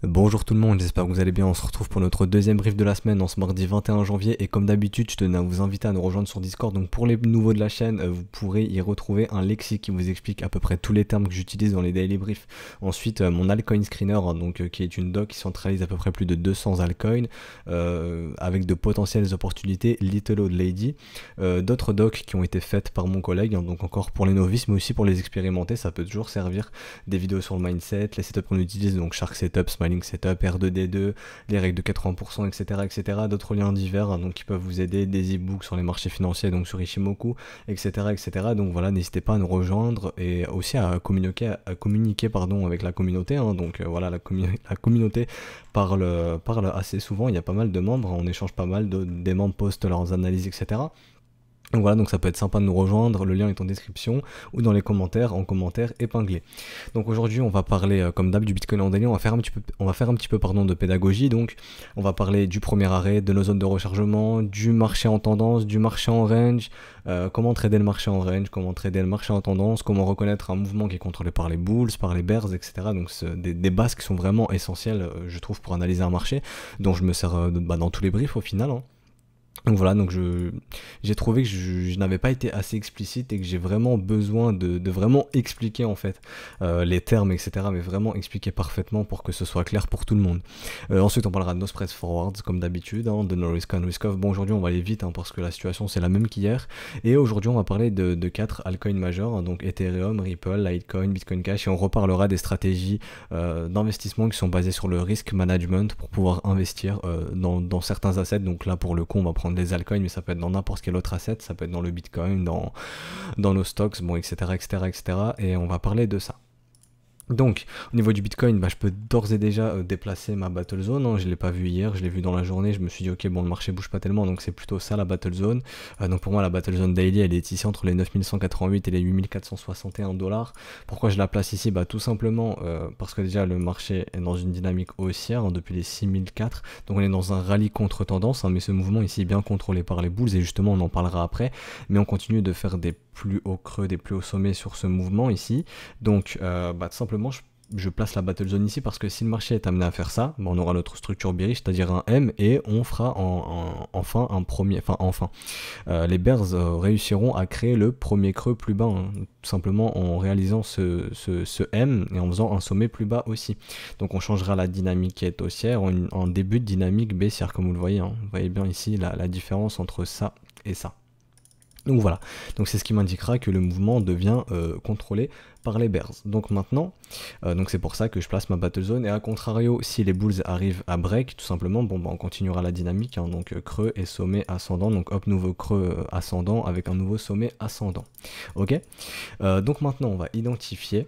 Bonjour tout le monde, j'espère que vous allez bien. On se retrouve pour notre deuxième brief de la semaine en ce mardi 21 janvier. Et comme d'habitude, je tenais à vous inviter à nous rejoindre sur Discord. Donc pour les nouveaux de la chaîne, vous pourrez y retrouver un lexique qui vous explique à peu près tous les termes que j'utilise dans les daily briefs. Ensuite, mon altcoin screener, qui est une doc qui centralise à peu près plus de 200 altcoins avec de potentielles opportunités Little Old Lady. D'autres docs qui ont été faites par mon collègue, donc encore pour les novices, mais aussi pour les expérimenter, ça peut toujours servir. Des vidéos sur le mindset, les setups qu'on utilise, donc Shark Setup, Smiling Setup, R2D2, les règles de 80%, etc., etc. D'autres liens divers donc qui peuvent vous aider, des e-books sur les marchés financiers, donc sur Ishimoku, etc., etc. Donc voilà, n'hésitez pas à nous rejoindre et aussi à communiquer avec la communauté. Voilà, la communauté parle assez souvent. Il y a pas mal de membres, on échange pas mal, des membres postent leurs analyses, etc. Donc voilà, donc ça peut être sympa de nous rejoindre, le lien est en description ou dans les commentaires, en commentaire épinglé. Donc aujourd'hui on va parler comme d'hab du Bitcoin en daily, on va faire un petit peu de pédagogie. Donc on va parler du premier arrêt, de nos zones de rechargement, du marché en tendance, du marché en range, comment trader le marché en range, comment trader le marché en tendance, comment reconnaître un mouvement qui est contrôlé par les bulls, par les bears, etc. Donc c'est des bases qui sont vraiment essentielles je trouve pour analyser un marché, dont je me sers dans tous les briefs au final. Donc voilà, donc j'ai trouvé que je n'avais pas été assez explicite et que j'ai vraiment besoin de vraiment expliquer en fait les termes, etc. Mais vraiment expliquer parfaitement pour que ce soit clair pour tout le monde. Ensuite on parlera de no spreads forwards comme d'habitude, de no risk on risk off. Bon, aujourd'hui on va aller vite parce que la situation c'est la même qu'hier. Et aujourd'hui on va parler de 4 altcoins majeurs, donc Ethereum, Ripple, Litecoin, Bitcoin Cash, et on reparlera des stratégies d'investissement qui sont basées sur le risk management pour pouvoir investir dans certains assets. Donc là pour le coup on va prendre des altcoins, mais ça peut être dans n'importe quel autre asset, ça peut être dans le Bitcoin, dans nos stocks, bon, etc., etc., etc. Et on va parler de ça. Donc au niveau du Bitcoin, je peux d'ores et déjà déplacer ma battle zone, je ne l'ai pas vu hier, je l'ai vu dans la journée, je me suis dit ok bon le marché bouge pas tellement, donc c'est plutôt ça la battle zone. Donc pour moi la battle zone daily elle est ici entre les 9188 et les 8461 $. Pourquoi je la place ici? Tout simplement parce que déjà le marché est dans une dynamique haussière depuis les 6004, donc on est dans un rallye contre tendance, mais ce mouvement ici est bien contrôlé par les bulls et justement on en parlera après, mais on continue de faire des plus hauts creux, des plus hauts sommets sur ce mouvement ici. Donc tout simplement je place la battle zone ici parce que si le marché est amené à faire ça, on aura notre structure bearish, c'est-à-dire un M, et on fera enfin un premier, les bears réussiront à créer le premier creux plus bas, tout simplement en réalisant ce M et en faisant un sommet plus bas aussi. Donc on changera la dynamique qui est haussière en début de dynamique baissière, comme vous le voyez. Vous voyez bien ici la différence entre ça et ça. Donc voilà, donc c'est ce qui m'indiquera que le mouvement devient contrôlé par les bears. Donc maintenant, donc c'est pour ça que je place ma battle zone, et à contrario, si les bulls arrivent à break, tout simplement, on continuera la dynamique, donc creux et sommet ascendant, donc hop, nouveau creux ascendant avec un nouveau sommet ascendant. Ok, donc maintenant on va identifier.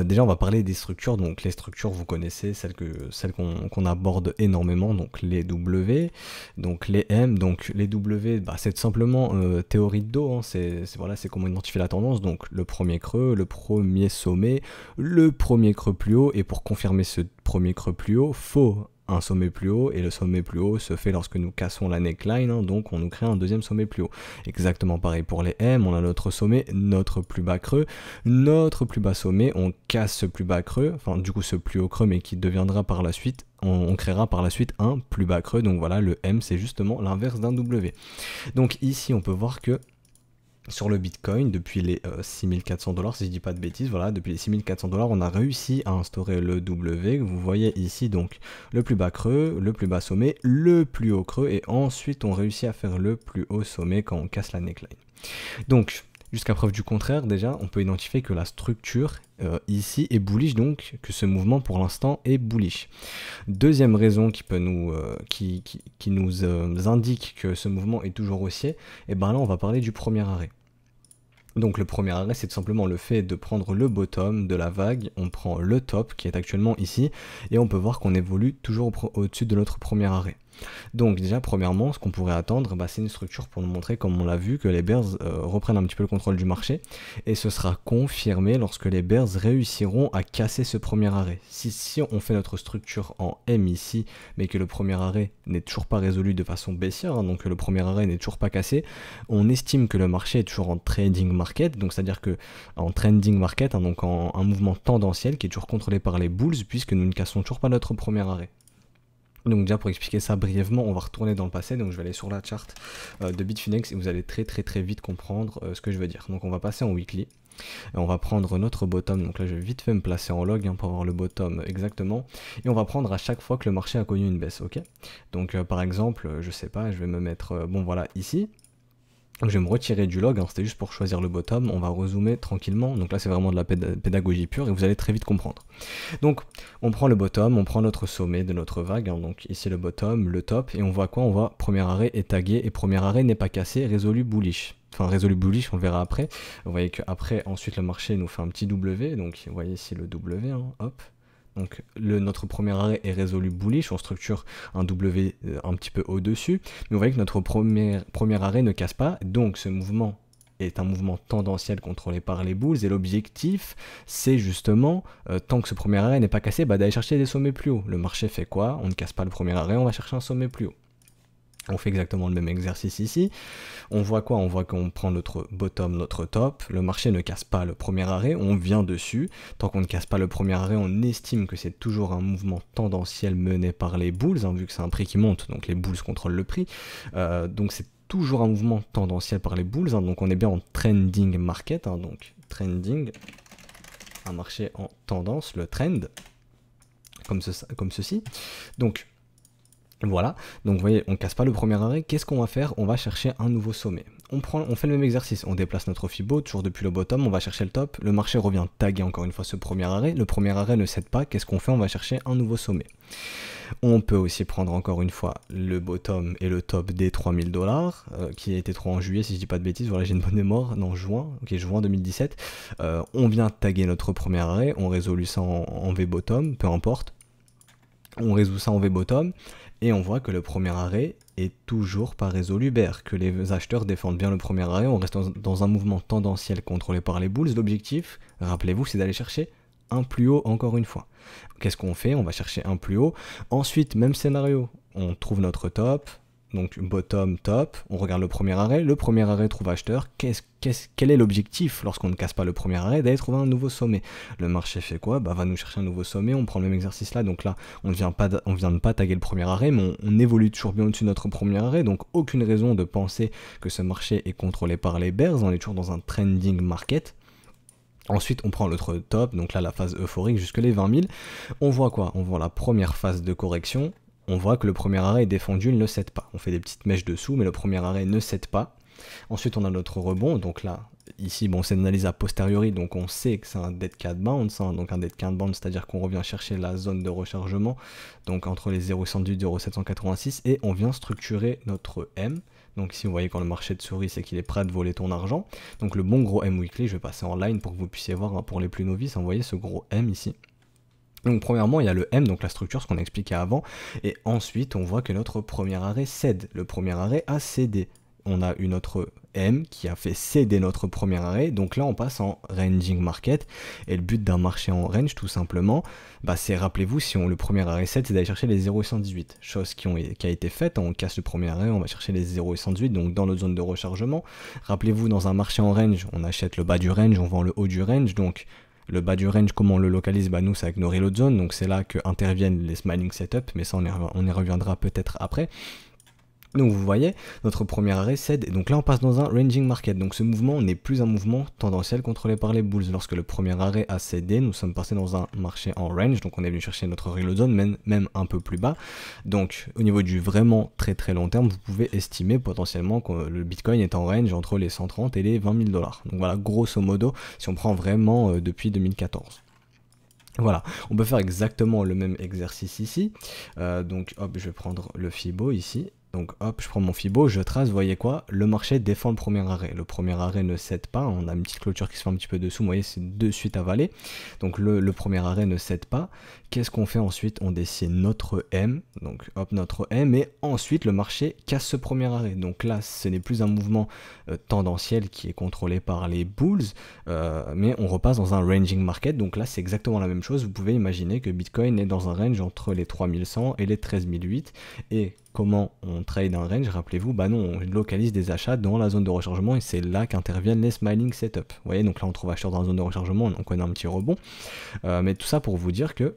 Déjà on va parler des structures, donc les structures vous connaissez, celles qu'on aborde énormément, donc les W, donc les M, donc les W, c'est simplement théorie de dos, c'est comment identifier la tendance, donc le premier creux, le premier sommet, le premier creux plus haut, et pour confirmer ce premier creux plus haut, faut un sommet plus haut, et le sommet plus haut se fait lorsque nous cassons la neckline, donc on nous crée un deuxième sommet plus haut. Exactement pareil pour les M, on a notre sommet, notre plus bas creux, notre plus bas sommet, on casse ce plus bas creux, du coup ce plus haut creux, mais qui deviendra par la suite, on créera par la suite un plus bas creux, donc voilà, le M c'est justement l'inverse d'un W. Donc ici on peut voir que sur le Bitcoin, depuis les 6400 $, si je dis pas de bêtises, voilà, depuis les 6400 $, on a réussi à instaurer le W, que vous voyez ici, donc le plus bas creux, le plus bas sommet, le plus haut creux, et ensuite on réussit à faire le plus haut sommet quand on casse la neckline. Donc, jusqu'à preuve du contraire, déjà, on peut identifier que la structure ici est bullish, donc que ce mouvement pour l'instant est bullish. Deuxième raison qui peut nous indique que ce mouvement est toujours haussier, et là on va parler du premier arrêt. Donc le premier arrêt, c'est tout simplement le fait de prendre le bottom de la vague, on prend le top qui est actuellement ici, et on peut voir qu'on évolue toujours au-dessus de notre premier arrêt. Donc déjà premièrement ce qu'on pourrait attendre, c'est une structure pour nous montrer, comme on l'a vu, que les Bears reprennent un petit peu le contrôle du marché, et ce sera confirmé lorsque les Bears réussiront à casser ce premier arrêt. Si on fait notre structure en M ici, mais que le premier arrêt n'est toujours pas résolu de façon baissière, donc que le premier arrêt n'est toujours pas cassé, on estime que le marché est toujours en trading market, donc c'est-à-dire que en trending market, donc en un mouvement tendanciel qui est toujours contrôlé par les bulls, puisque nous ne cassons toujours pas notre premier arrêt. Donc déjà pour expliquer ça brièvement, on va retourner dans le passé, donc je vais aller sur la charte de Bitfinex et vous allez très vite comprendre ce que je veux dire. Donc on va passer en weekly, et on va prendre notre bottom, donc là je vais vite fait me placer en log pour avoir le bottom exactement, et on va prendre à chaque fois que le marché a connu une baisse, ok. Donc par exemple, je sais pas, je vais me mettre, bon voilà, ici. Donc je vais me retirer du log, c'était juste pour choisir le bottom, on va rezoomer tranquillement, donc là c'est vraiment de la pédagogie pure et vous allez très vite comprendre. Donc on prend le bottom, on prend notre sommet de notre vague, donc ici le bottom, le top, et on voit quoi? On voit premier arrêt est tagué et premier arrêt n'est pas cassé, résolu bullish. Enfin résolu bullish, on le verra après. Vous voyez qu'après ensuite le marché nous fait un petit W, donc vous voyez ici le W, hop. Donc notre premier arrêt est résolu bullish, on structure un W un petit peu au-dessus, mais vous voyez que notre premier arrêt ne casse pas, donc ce mouvement est un mouvement tendanciel contrôlé par les bulls, et l'objectif c'est justement, tant que ce premier arrêt n'est pas cassé, d'aller chercher des sommets plus hauts. Le marché fait quoi? On ne casse pas le premier arrêt, on va chercher un sommet plus haut. On fait exactement le même exercice ici. On voit quoi? On voit qu'on prend notre bottom, notre top. Le marché ne casse pas le premier arrêt, on vient dessus. Tant qu'on ne casse pas le premier arrêt, on estime que c'est toujours un mouvement tendanciel mené par les bulls, vu que c'est un prix qui monte, donc les bulls contrôlent le prix. Donc c'est toujours un mouvement tendanciel par les bulls, donc on est bien en trending market, donc trending, un marché en tendance, le trend, comme ceci. Donc voilà, donc vous voyez, on casse pas le premier arrêt. Qu'est-ce qu'on va faire? On va chercher un nouveau sommet. On fait le même exercice, on déplace notre Fibo, toujours depuis le bottom, on va chercher le top. Le marché revient taguer encore une fois ce premier arrêt. Le premier arrêt ne cède pas, qu'est-ce qu'on fait? On va chercher un nouveau sommet. On peut aussi prendre encore une fois le bottom et le top des 3000 $, qui a été trop en juillet si je dis pas de bêtises, voilà j'ai une bonne mémoire, non juin, ok juin 2017. On vient taguer notre premier arrêt, on résout ça en V bottom, peu importe. On résout ça en V bottom et on voit que le premier arrêt est toujours pas résolu bear, que les acheteurs défendent bien le premier arrêt, on reste dans un mouvement tendanciel contrôlé par les bulls. L'objectif, rappelez-vous, c'est d'aller chercher un plus haut encore une fois. Qu'est-ce qu'on fait? On va chercher un plus haut. Ensuite, même scénario, on trouve notre top, donc bottom, top, on regarde le premier arrêt trouve acheteur. Quel est l'objectif lorsqu'on ne casse pas le premier arrêt? D'aller trouver un nouveau sommet. Le marché fait quoi? Va nous chercher un nouveau sommet, on prend le même exercice là, donc là on vient de pas taguer le premier arrêt, mais on évolue toujours bien au-dessus de notre premier arrêt, donc aucune raison de penser que ce marché est contrôlé par les bears, on est toujours dans un trending market. Ensuite, on prend l'autre top, donc là la phase euphorique jusque les 20 000. On voit quoi? On voit la première phase de correction. On voit que le premier arrêt est défendu, il ne cède pas. On fait des petites mèches dessous, mais le premier arrêt ne cède pas. Ensuite, on a notre rebond. Donc là, ici, bon, c'est une analyse a posteriori, donc on sait que c'est un dead cat bounce. Donc un dead cat bounce, c'est-à-dire qu'on revient chercher la zone de rechargement, donc entre les 0,118 et 0,786, et on vient structurer notre M. Donc ici, vous voyez quand le marché de souris, c'est qu'il est prêt à te voler ton argent. Donc le bon gros M weekly, je vais passer en line pour que vous puissiez voir, pour les plus novices, vous voyez ce gros M ici. Donc premièrement il y a le M, donc la structure, ce qu'on a expliqué avant, et ensuite on voit que notre premier arrêt cède, le premier arrêt a cédé. On a eu notre M qui a fait céder notre premier arrêt, donc là on passe en ranging market, et le but d'un marché en range tout simplement, c'est, rappelez-vous, si le premier arrêt cède, c'est d'aller chercher les 0,118, chose qui a été faite, on casse le premier arrêt, on va chercher les 0,118, donc dans notre zone de rechargement. Rappelez-vous, dans un marché en range, on achète le bas du range, on vend le haut du range, donc le bas du range, comment on le localise? Nous, c'est avec nos reload zones, donc c'est là que interviennent les smiling setup, mais ça, on y reviendra peut-être après. Donc vous voyez, notre premier arrêt cède, et donc là on passe dans un ranging market, donc ce mouvement n'est plus un mouvement tendanciel contrôlé par les bulls. Lorsque le premier arrêt a cédé, nous sommes passés dans un marché en range, donc on est venu chercher notre reload zone, même un peu plus bas. Donc au niveau du vraiment très long terme, vous pouvez estimer potentiellement que le Bitcoin est en range entre les 130 et les 20 000 $. Donc voilà, grosso modo, si on prend vraiment depuis 2014. Voilà, on peut faire exactement le même exercice ici, donc hop, je vais prendre le Fibo ici, Donc hop, je prends mon Fibo, je trace, vous voyez quoi? Le marché défend le premier arrêt. Le premier arrêt ne cède pas, on a une petite clôture qui se fait un petit peu dessous, vous voyez, c'est de suite avalé. Donc le premier arrêt ne cède pas. Qu'est-ce qu'on fait ensuite? On dessine notre M, donc hop, notre M, et ensuite le marché casse ce premier arrêt. Donc là, ce n'est plus un mouvement tendanciel qui est contrôlé par les bulls, mais on repasse dans un ranging market. Donc là, c'est exactement la même chose. Vous pouvez imaginer que Bitcoin est dans un range entre les 3100 et les 13008, et comment on trade un range? Rappelez-vous, bah non, on localise des achats dans la zone de rechargement et c'est là qu'interviennent les smiling setup. Vous voyez, donc là on trouve acheteur dans la zone de rechargement, donc on a un petit rebond. Mais tout ça pour vous dire que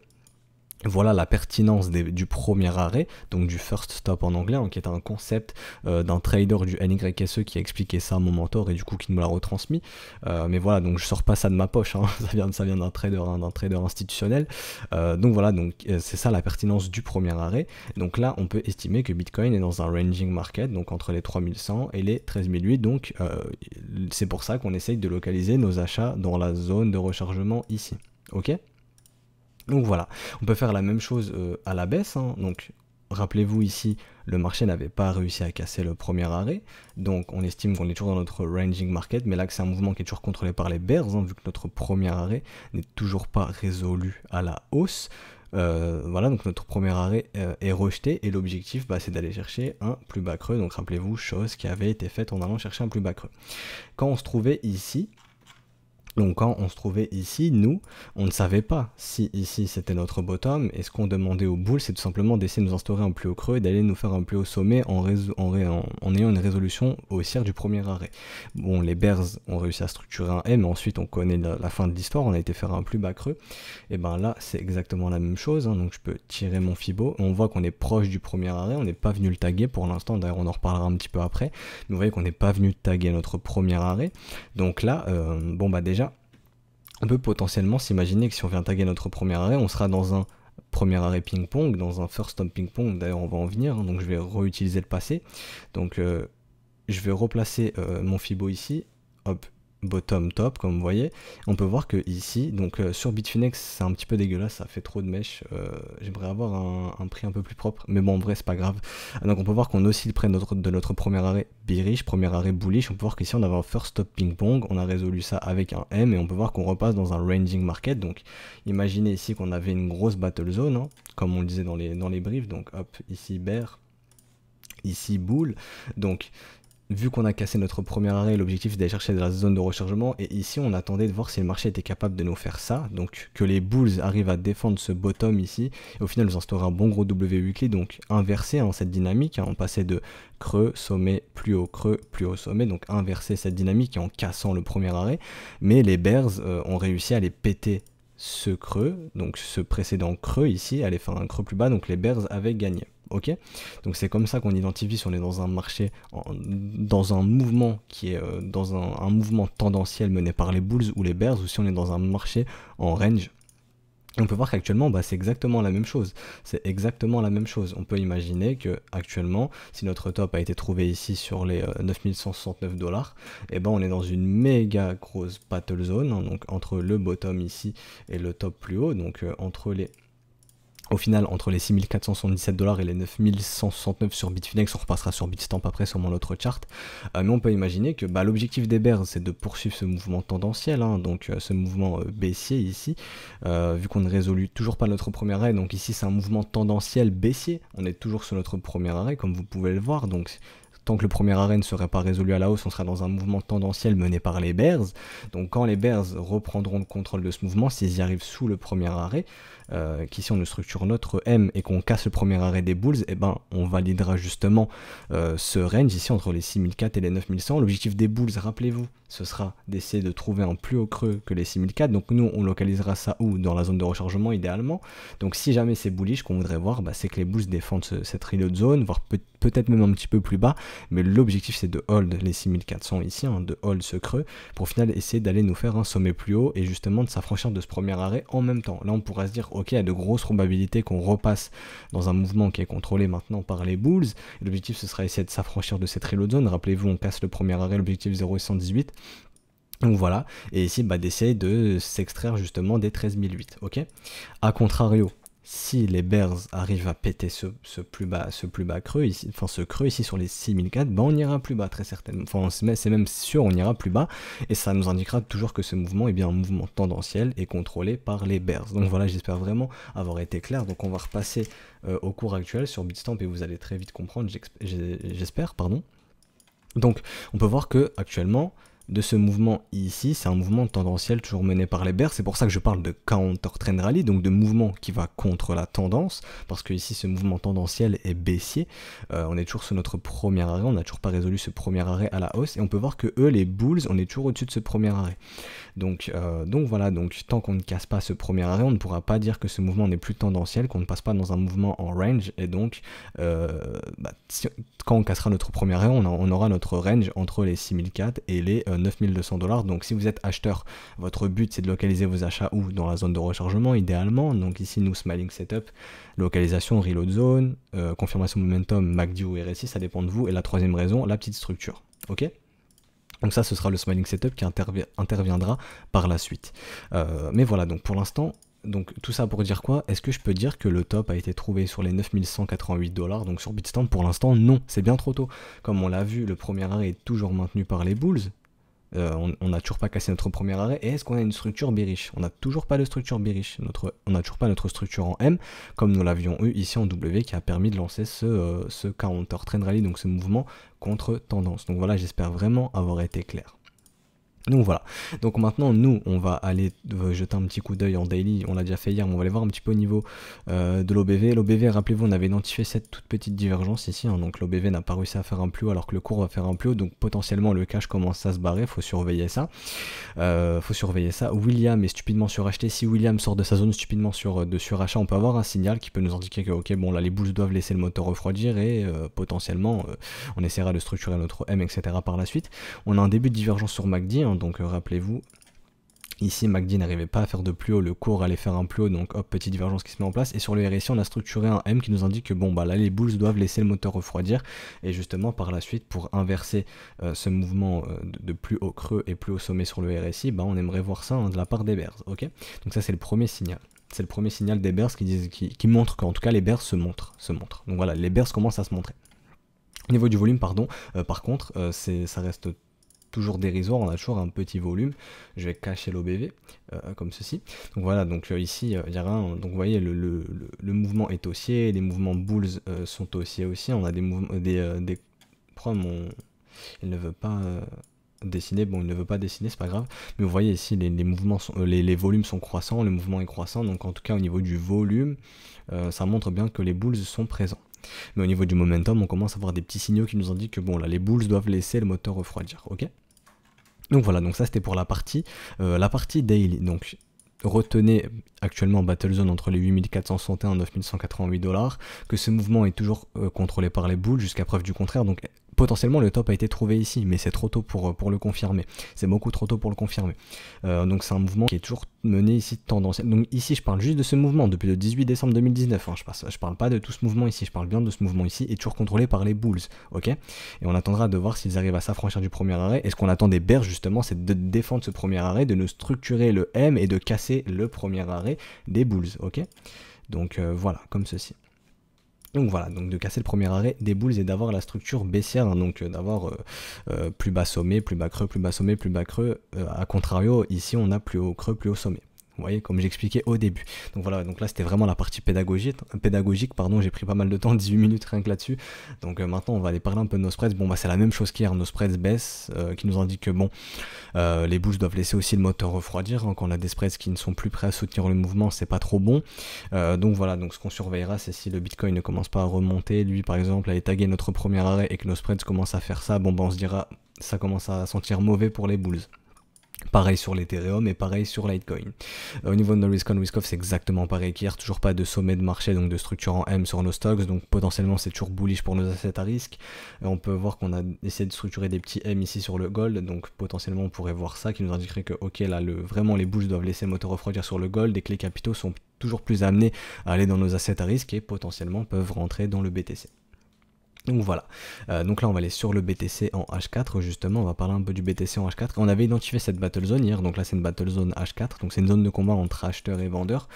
voilà la pertinence du premier arrêt, donc du first stop en anglais, hein, qui est un concept d'un trader du NYSE qui a expliqué ça à mon mentor et du coup qui me l'a retransmis. Mais voilà, donc je sors pas ça de ma poche, hein, ça vient d'un trader institutionnel. Donc voilà, donc c'est ça la pertinence du premier arrêt. Donc là, on peut estimer que Bitcoin est dans un ranging market, donc entre les 3100 et les 13008. Donc c'est pour ça qu'on essaye de localiser nos achats dans la zone de rechargement ici. Ok ? Donc voilà, on peut faire la même chose à la baisse, hein. Donc rappelez-vous ici, le marché n'avait pas réussi à casser le premier arrêt, donc on estime qu'on est toujours dans notre ranging market, mais là que c'est un mouvement qui est toujours contrôlé par les bears, hein, vu que notre premier arrêt n'est toujours pas résolu à la hausse. Voilà, donc notre premier arrêt est rejeté et l'objectif c'est d'aller chercher un plus bas creux. Donc rappelez-vous, chose qui avait été faite en allant chercher un plus bas creux. Quand on se trouvait ici, nous, on ne savait pas si ici c'était notre bottom, et ce qu'on demandait aux bulls, c'est tout simplement d'essayer de nous instaurer un plus haut creux et d'aller nous faire un plus haut sommet en ayant une résolution haussière du premier arrêt. Bon, les bears ont réussi à structurer un M, mais ensuite on connaît la fin de l'histoire, on a été faire un plus bas creux, et ben là c'est exactement la même chose, hein. Donc je peux tirer mon Fibo, on voit qu'on est proche du premier arrêt, on n'est pas venu le taguer pour l'instant, d'ailleurs on en reparlera un petit peu après, mais vous voyez qu'on n'est pas venu taguer notre premier arrêt, donc là, déjà, on peut potentiellement s'imaginer que si on vient taguer notre premier arrêt, on sera dans un premier arrêt ping-pong, dans un first stop ping-pong, d'ailleurs on va en venir, hein, donc je vais réutiliser le passé. Donc je vais replacer mon Fibo ici, hop, bottom top comme vous voyez. On peut voir que ici, donc sur Bitfinex c'est un petit peu dégueulasse, ça fait trop de mèches, j'aimerais avoir un prix un peu plus propre, mais bon en vrai c'est pas grave. Donc on peut voir qu'on oscille près de notre premier arrêt bearish, premier arrêt bullish. On peut voir qu'ici on avait un first stop ping pong, on a résolu ça avec un M et on peut voir qu'on repasse dans un ranging market. Donc imaginez ici qu'on avait une grosse battle zone, hein, comme on le disait dans les briefs. Donc hop, ici bear, ici bull. Donc vu qu'on a cassé notre premier arrêt, l'objectif c'est d'aller chercher de la zone de rechargement, et ici on attendait de voir si le marché était capable de nous faire ça, donc que les bulls arrivent à défendre ce bottom ici, et au final nous instaurer un bon gros W weekly, donc inverser cette dynamique, hein, on passait de creux, sommet, plus haut, sommet, donc inverser cette dynamique en cassant le premier arrêt, mais les bears ont réussi à les péter ce creux, donc ce précédent creux ici, aller faire un creux plus bas, donc les bears avaient gagné. Ok, donc c'est comme ça qu'on identifie si on est dans un marché, dans un mouvement qui est dans un mouvement tendanciel mené par les bulls ou les bears, ou si on est dans un marché en range. On peut voir qu'actuellement c'est exactement la même chose. C'est exactement la même chose. On peut imaginer que actuellement, si notre top a été trouvé ici sur les 9169 $, et on est dans une méga grosse battle zone, hein, donc entre le bottom ici et le top plus haut, donc au final, entre les 6477 $ et les 9169 sur Bitfinex, on repassera sur Bitstamp après sur mon autre chart. Mais on peut imaginer que l'objectif des bears, c'est de poursuivre ce mouvement tendanciel, hein, donc ce mouvement baissier ici, vu qu'on ne résout toujours pas notre premier arrêt. Donc ici, c'est un mouvement tendanciel baissier. On est toujours sur notre premier arrêt, comme vous pouvez le voir. Donc tant que le premier arrêt ne serait pas résolu à la hausse, on sera dans un mouvement tendanciel mené par les bears. Donc quand les bears reprendront le contrôle de ce mouvement, s'ils y arrivent sous le premier arrêt, qu'ici on structure notre M et qu'on casse le premier arrêt des bulls, on validera justement ce range ici entre les 6004 et les 9100. L'objectif des bulls, rappelez-vous, ce sera d'essayer de trouver un plus haut creux que les 6004. Donc nous, on localisera ça où? Dans la zone de rechargement idéalement. Donc si jamais c'est bullish, qu'on voudrait voir, c'est que les bulls défendent cette reload zone, voire peut-être même un petit peu plus bas. Mais l'objectif c'est de hold les 6400 ici, hein, de hold ce creux, pour au final essayer d'aller nous faire un sommet plus haut et justement de s'affranchir de ce premier arrêt en même temps. Là on pourra se dire, ok, il y a de grosses probabilités qu'on repasse dans un mouvement qui est contrôlé maintenant par les bulls. L'objectif ce sera essayer de s'affranchir de cette reload zone. Rappelez-vous, on casse le premier arrêt, l'objectif 0,118. Donc voilà, et ici d'essayer de s'extraire justement des 13008, ok. A contrario, si les bears arrivent à péter ce plus bas creux ici, enfin ce creux ici sur les 6004, ben on ira plus bas très certainement, enfin c'est même sûr, on ira plus bas, et ça nous indiquera toujours que ce mouvement est bien un mouvement tendanciel et contrôlé par les bears. Donc voilà, j'espère vraiment avoir été clair. Donc on va repasser au cours actuel sur Bitstamp et vous allez très vite comprendre, j'espère, pardon. Donc on peut voir que actuellement de ce mouvement ici, c'est un mouvement tendanciel toujours mené par les bears. C'est pour ça que je parle de counter trend rally, donc de mouvement qui va contre la tendance, parce que ici ce mouvement tendanciel est baissier. On est toujours sur notre premier arrêt, on n'a toujours pas résolu ce premier arrêt à la hausse, et on peut voir que eux, les bulls, on est toujours au-dessus de ce premier arrêt. Donc voilà, donc tant qu'on ne casse pas ce premier arrêt, on ne pourra pas dire que ce mouvement n'est plus tendanciel, qu'on ne passe pas dans un mouvement en range, et donc quand on cassera notre premier arrêt, on aura notre range entre les 6004 et les 9200 $. Donc si vous êtes acheteur, votre but c'est de localiser vos achats où? Dans la zone de rechargement idéalement. Donc ici nous smiling setup, localisation reload zone, confirmation momentum, MACD ou RSI, ça dépend de vous. Et la troisième raison, la petite structure. Ok? Donc ça, ce sera le smiling setup qui interviendra par la suite. Mais voilà, donc pour l'instant, donc tout ça pour dire quoi? Est-ce que je peux dire que le top a été trouvé sur les 9188 $? Donc sur Bitstamp, pour l'instant, non, c'est bien trop tôt. Comme on l'a vu, le premier arrêt est toujours maintenu par les bulls. On n'a toujours pas cassé notre premier arrêt. Et est-ce qu'on a une structure bearish? On n'a toujours pas de structure bearish. On n'a toujours pas notre structure en M, comme nous l'avions eu ici en W, qui a permis de lancer ce counter trend rally, donc ce mouvement contre tendance. Donc voilà, j'espère vraiment avoir été clair. Donc voilà, donc maintenant nous on va aller jeter un petit coup d'œil en daily, on l'a déjà fait hier, mais on va aller voir un petit peu au niveau de l'OBV. L'OBV, rappelez-vous, on avait identifié cette toute petite divergence ici, hein, donc l'OBV n'a pas réussi à faire un plus haut alors que le cours va faire un plus haut, donc potentiellement le cash commence à se barrer, faut surveiller ça. William est stupidement suracheté. Si William sort de sa zone stupidement de surachat, on peut avoir un signal qui peut nous indiquer que ok, bon là les bulls doivent laisser le moteur refroidir et potentiellement on essaiera de structurer notre M, etc. par la suite. On a un début de divergence sur MACD, hein, donc rappelez-vous, ici MACD n'arrivait pas à faire de plus haut, le cours allait faire un plus haut, donc hop, petite divergence qui se met en place, et sur le RSI on a structuré un M qui nous indique que bon bah là les bulls doivent laisser le moteur refroidir, et justement par la suite pour inverser ce mouvement de plus haut creux et plus haut sommet sur le RSI, bah on aimerait voir ça, hein, de la part des bears, ok. Donc ça c'est le premier signal. C'est le premier signal des bears qui montre qu'en tout cas les bears se montrent. Donc voilà, les bears commencent à se montrer. Au niveau du volume, pardon, par contre, ça reste toujours dérisoire, on a toujours un petit volume. Je vais cacher l'OBV comme ceci. Donc voilà, donc ici il y a rien. Donc vous voyez le mouvement est haussier, les mouvements bulls sont haussiers aussi. On a des mouvements, il ne veut pas dessiner, bon il ne veut pas dessiner, c'est pas grave. Mais vous voyez ici les mouvements les volumes sont croissants, le mouvement est croissant. Donc en tout cas au niveau du volume, ça montre bien que les bulls sont présents. Mais au niveau du momentum, on commence à avoir des petits signaux qui nous indiquent que bon là les bulls doivent laisser le moteur refroidir, ok. Donc voilà, donc ça c'était pour la partie daily. Donc retenez actuellement Battle Zone entre les 8461 et 9188 $, que ce mouvement est toujours contrôlé par les bulls jusqu'à preuve du contraire. Donc potentiellement le top a été trouvé ici, mais c'est trop tôt pour le confirmer. C'est beaucoup trop tôt pour le confirmer. Donc c'est un mouvement qui est toujours mené ici tendanciel. Donc ici je parle juste de ce mouvement depuis le 18 décembre 2019. Hein. Je parle pas de tout ce mouvement ici, je parle bien de ce mouvement ici et toujours contrôlé par les bulls. Ok. Et on attendra de voir s'ils arrivent à s'affranchir du premier arrêt. Et ce qu'on attend des bears justement, c'est de défendre ce premier arrêt, de nous structurer le M et de casser le premier arrêt des bulls. Ok. Donc voilà, comme ceci. Donc voilà, donc de casser le premier arrêt des bulls et d'avoir la structure baissière, hein, donc d'avoir plus bas sommet, plus bas creux, plus bas sommet, plus bas creux. A contrario, ici on a plus haut creux, plus haut sommet. Vous voyez, comme j'expliquais au début. Donc voilà, donc là c'était vraiment la partie pédagogique, pardon, j'ai pris pas mal de temps, 18 minutes rien que là-dessus. Donc maintenant on va aller parler un peu de nos spreads. Bon bah c'est la même chose qu'hier, nos spreads baissent, qui nous indiquent que bon, les bulls doivent laisser aussi le moteur refroidir, hein, quand on a des spreads qui ne sont plus prêts à soutenir le mouvement, c'est pas trop bon. Donc voilà, donc ce qu'on surveillera, c'est si le Bitcoin ne commence pas à remonter, lui par exemple, à taguer notre premier arrêt et que nos spreads commencent à faire ça, bon bah on se dira, ça commence à sentir mauvais pour les bulls. Pareil sur l'Ethereum et pareil sur Litecoin. Au niveau de nos risk on risk off, c'est exactement pareil qu'hier, toujours pas de sommet de marché, donc de structure en M sur nos stocks, donc potentiellement c'est toujours bullish pour nos assets à risque. On peut voir qu'on a essayé de structurer des petits M ici sur le gold, donc potentiellement on pourrait voir ça qui nous indiquerait que ok là vraiment les bulls doivent laisser le moteur refroidir sur le gold et que les capitaux sont toujours plus amenés à aller dans nos assets à risque et potentiellement peuvent rentrer dans le BTC. Donc voilà, donc là on va aller sur le BTC en H4 justement, on va parler un peu du BTC en H4. On avait identifié cette battle zone hier, donc là c'est une battle zone H4, donc c'est une zone de combat entre acheteurs et vendeurs.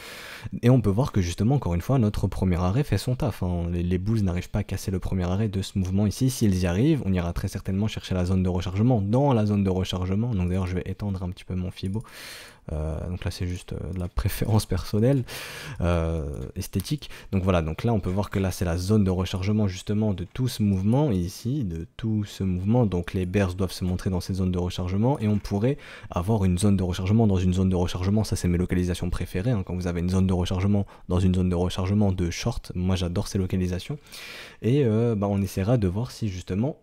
Et on peut voir que justement, encore une fois, notre premier arrêt fait son taf, hein. Les bulls n'arrivent pas à casser le premier arrêt de ce mouvement ici. S'ils y arrivent, on ira très certainement chercher la zone de rechargement dans la zone de rechargement. Donc d'ailleurs je vais étendre un petit peu mon Fibo. Donc là c'est juste de la préférence personnelle, esthétique. Donc voilà, donc là on peut voir que là c'est la zone de rechargement justement de tout ce mouvement ici, de tout ce mouvement. Donc les bears doivent se montrer dans cette zone de rechargement et on pourrait avoir une zone de rechargement dans une zone de rechargement. Ça c'est mes localisations préférées, hein. Quand vous avez une zone de rechargement dans une zone de rechargement de short, moi j'adore ces localisations. Et on essaiera de voir si justement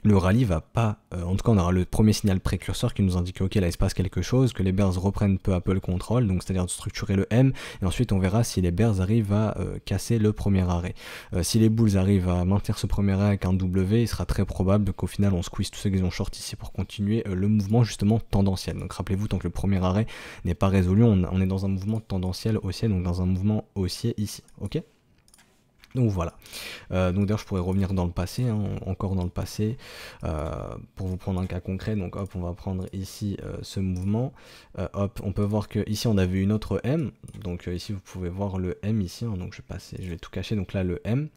le rallye va pas, en tout cas on aura le premier signal précurseur qui nous indique que ok là il se passe quelque chose, que les bears reprennent peu à peu le contrôle, donc c'est-à-dire de structurer le M, et ensuite on verra si les bears arrivent à casser le premier arrêt. Si les bulls arrivent à maintenir ce premier arrêt avec un W, il sera très probable qu'au final on squeeze tous ceux qui ont short ici pour continuer le mouvement justement tendanciel. Donc rappelez-vous, tant que le premier arrêt n'est pas résolu, on est dans un mouvement tendanciel haussier, donc dans un mouvement haussier ici, ok? Donc voilà, donc d'ailleurs je pourrais revenir dans le passé, hein, encore dans le passé, pour vous prendre un cas concret. Donc hop, on va prendre ici ce mouvement, hop, on peut voir que ici on avait une autre M, donc ici vous pouvez voir le M ici, hein, donc je vais tout cacher, donc là le M.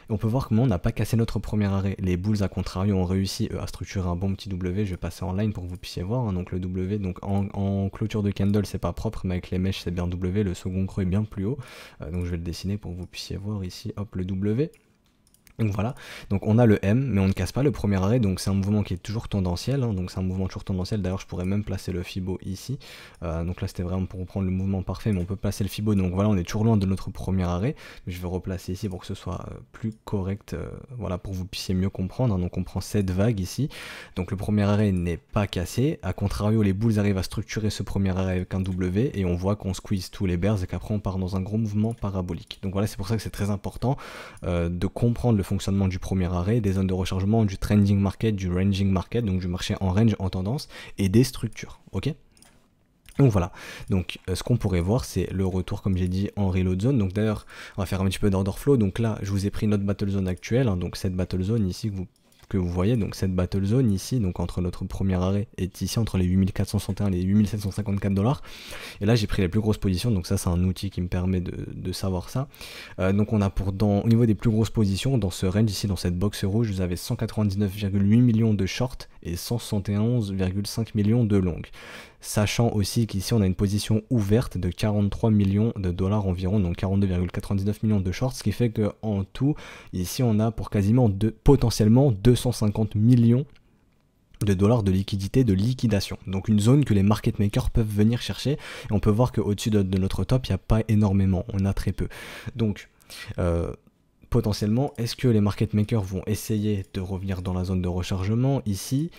Et on peut voir comment on n'a pas cassé notre premier arrêt. Les bulls à contrario ont réussi à structurer un bon petit W. Je vais passer en line pour que vous puissiez voir, hein. Donc le W, donc en clôture de candle c'est pas propre, mais avec les mèches c'est bien W. Le second creux est bien plus haut, donc je vais le dessiner pour que vous puissiez voir ici, hop, le W. Donc voilà, donc on a le M, mais on ne casse pas le premier arrêt, donc c'est un mouvement qui est toujours tendanciel, hein, donc c'est un mouvement toujours tendanciel. D'ailleurs je pourrais même placer le Fibo ici, donc là c'était vraiment pour reprendre le mouvement parfait, mais on peut placer le Fibo, donc voilà on est toujours loin de notre premier arrêt, mais je vais replacer ici pour que ce soit plus correct, voilà, pour que vous puissiez mieux comprendre, hein. Donc on prend cette vague ici, donc le premier arrêt n'est pas cassé, à contrario les bulls arrivent à structurer ce premier arrêt avec un W, et on voit qu'on squeeze tous les bears et qu'après on part dans un gros mouvement parabolique. Donc voilà, c'est pour ça que c'est très important de comprendre le fonctionnement du premier arrêt, des zones de rechargement, du trending market, du ranging market, donc du marché en range, en tendance, et des structures, ok? Donc voilà, donc ce qu'on pourrait voir c'est le retour comme j'ai dit en reload zone. Donc d'ailleurs on va faire un petit peu d'order flow, donc là je vous ai pris notre battle zone actuelle, hein, donc cette battle zone ici que vous voyez, donc cette battle zone ici, donc entre notre premier arrêt est ici entre les 8461 et les 8754 $. Et là j'ai pris les plus grosses positions, donc ça c'est un outil qui me permet de savoir ça. Donc on a au niveau des plus grosses positions, dans ce range ici, dans cette box rouge, vous avez 199,8 millions de short et 171,5 millions de long. Sachant aussi qu'ici on a une position ouverte de 43 millions de dollars environ, donc 42,99 millions de shorts, ce qui fait que en tout, ici on a pour quasiment potentiellement 250 millions de dollars de liquidité, de liquidation. Donc une zone que les market makers peuvent venir chercher, et on peut voir qu'au-dessus de notre top, il n'y a pas énormément, on a très peu. Donc potentiellement, est-ce que les market makers vont essayer de revenir dans la zone de rechargement ici,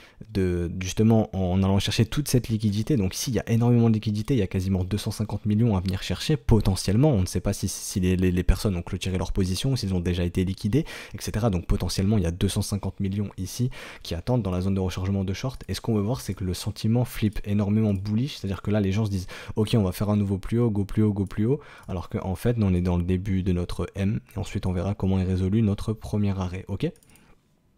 justement en allant chercher toute cette liquidité? Donc ici il y a énormément de liquidité, il y a quasiment 250 millions à venir chercher, potentiellement, on ne sait pas si les personnes ont clôturé leur position, s'ils ont déjà été liquidés, etc. Donc potentiellement il y a 250 millions ici qui attendent dans la zone de rechargement de short, et ce qu'on veut voir c'est que le sentiment flip énormément bullish, c'est-à-dire que là les gens se disent ok on va faire un nouveau plus haut, go plus haut, go plus haut, alors qu'en fait on est dans le début de notre M, et ensuite on verra comment est résolu notre premier arrêt, ok?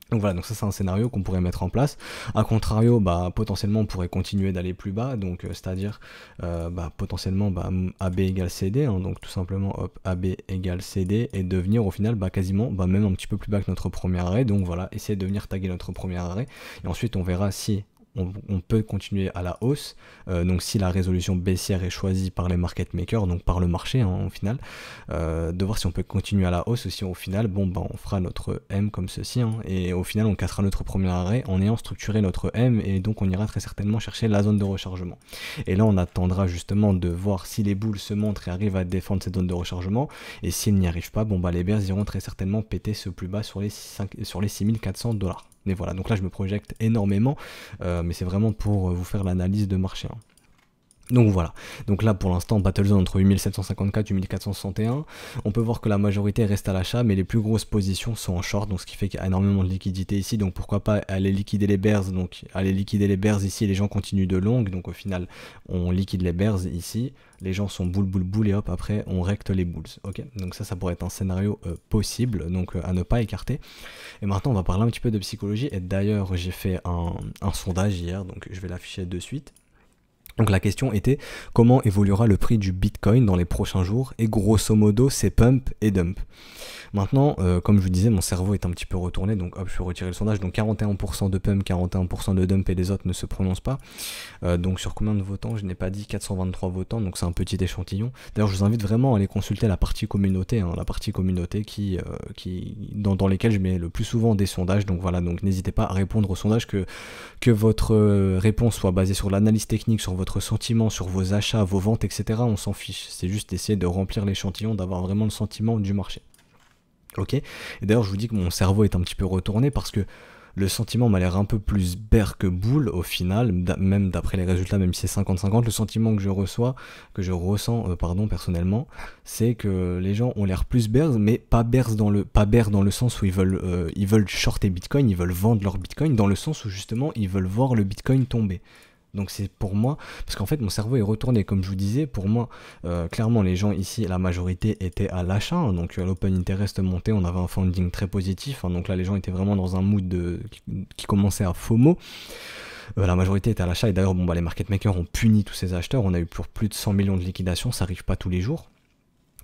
Donc voilà, donc ça c'est un scénario qu'on pourrait mettre en place. A contrario, potentiellement on pourrait continuer d'aller plus bas, donc c'est-à-dire potentiellement AB égale CD, hein, donc tout simplement hop, AB égale CD, et devenir au final quasiment même un petit peu plus bas que notre premier arrêt. Donc voilà, essayer de venir taguer notre premier arrêt, et ensuite on verra si on peut continuer à la hausse, donc si la résolution baissière est choisie par les market makers, donc par le marché, hein, au final, de voir si on peut continuer à la hausse, ou si au final, on fera notre M comme ceci, hein, et au final on cassera notre premier arrêt en ayant structuré notre M, et donc on ira très certainement chercher la zone de rechargement. Et là on attendra justement de voir si les bulles se montrent et arrivent à défendre cette zone de rechargement, et s'ils n'y arrivent pas, les bears iront très certainement péter ce plus bas sur les 6400 $. Mais voilà, donc là je me projette énormément, mais c'est vraiment pour vous faire l'analyse de marché, hein. Donc voilà, donc là pour l'instant Battle Zone entre 8754 et 8461, on peut voir que la majorité reste à l'achat, mais les plus grosses positions sont en short, donc ce qui fait qu'il y a énormément de liquidité ici, donc pourquoi pas aller liquider les bears, donc aller liquider les bears ici, les gens continuent de long, donc au final on liquide les bears ici, les gens sont boule et hop après on recte les bulls, ok, donc ça pourrait être un scénario possible, donc à ne pas écarter. Et maintenant on va parler un petit peu de psychologie, et d'ailleurs j'ai fait un sondage hier, donc je vais l'afficher de suite. Donc la question était comment évoluera le prix du Bitcoin dans les prochains jours, et grosso modo c'est pump et dump. Maintenant, comme je vous disais, mon cerveau est un petit peu retourné, donc hop, je vais retirer le sondage. Donc 41% de pump, 41% de dump, et les autres ne se prononcent pas. Donc sur combien de votants? Je n'ai pas dit 423 votants, donc c'est un petit échantillon. D'ailleurs, je vous invite vraiment à aller consulter la partie communauté, hein, la partie communauté dans lesquelles je mets le plus souvent des sondages. Donc voilà, donc n'hésitez pas à répondre aux sondages, que votre réponse soit basée sur l'analyse technique, sur votre sentiment, sur vos achats, vos ventes, etc. On s'en fiche. C'est juste d'essayer de remplir l'échantillon, d'avoir vraiment le sentiment du marché. Ok, et d'ailleurs je vous dis que mon cerveau est un petit peu retourné parce que le sentiment m'a l'air un peu plus bear que bull au final, même d'après les résultats, même si c'est 50-50, le sentiment que je ressens personnellement, c'est que les gens ont l'air plus bears, mais pas bears dans le sens où ils veulent shorter Bitcoin, ils veulent vendre leur Bitcoin, dans le sens où justement ils veulent voir le Bitcoin tomber. Donc c'est pour moi, parce qu'en fait mon cerveau est retourné, comme je vous disais, pour moi, clairement les gens ici, la majorité étaient à l'achat, hein, donc l'open interest montait, on avait un funding très positif, hein, donc là les gens étaient vraiment dans un mood qui commençait à FOMO. La majorité était à l'achat, et d'ailleurs les market makers ont puni tous ces acheteurs, on a eu plus de 100 millions de liquidations, ça arrive pas tous les jours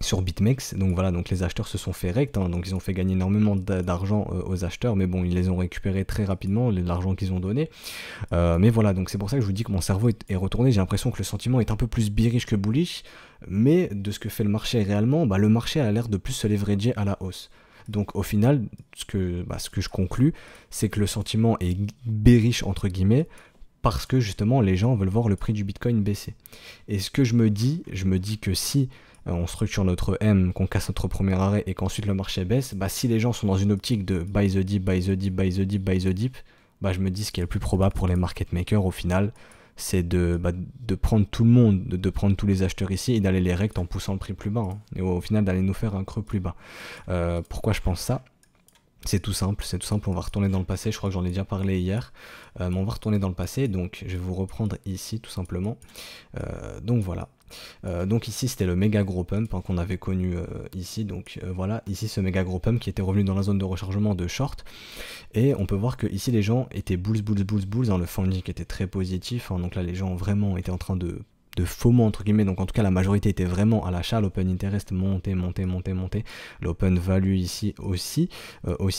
sur BitMEX, donc voilà, donc les acheteurs se sont fait rect, hein, donc ils ont fait gagner énormément d'argent aux acheteurs, mais bon, ils les ont récupérés très rapidement, l'argent qu'ils ont donné, mais voilà, donc c'est pour ça que je vous dis que mon cerveau est retourné, j'ai l'impression que le sentiment est un peu plus bearish que bullish, mais de ce que fait le marché réellement, le marché a l'air de plus se leverager à la hausse. Donc au final, ce que je conclus, c'est que le sentiment est bearish entre guillemets, parce que justement les gens veulent voir le prix du Bitcoin baisser. Et ce que je me dis que si on structure notre M, qu'on casse notre premier arrêt et qu'ensuite le marché baisse, si les gens sont dans une optique de buy the dip, buy the dip, buy the dip, buy the dip, je me dis ce qui est le plus probable pour les market makers au final, c'est de prendre tout le monde, de prendre tous les acheteurs ici et d'aller les rect en poussant le prix plus bas, hein, et au final d'aller nous faire un creux plus bas. Pourquoi je pense ça ? C'est tout simple, on va retourner dans le passé, je crois que j'en ai déjà parlé hier, mais on va retourner dans le passé, donc je vais vous reprendre ici tout simplement, donc voilà. Donc ici c'était le méga gros pump, hein, qu'on avait connu ici, donc voilà, ici ce méga gros pump qui était revenu dans la zone de rechargement de short, et on peut voir que ici les gens étaient bulls, hein, le funding était très positif, hein, donc là les gens vraiment étaient en train de FOMO entre guillemets, donc en tout cas la majorité était vraiment à l'achat, l'open interest montait, l'open value ici aussi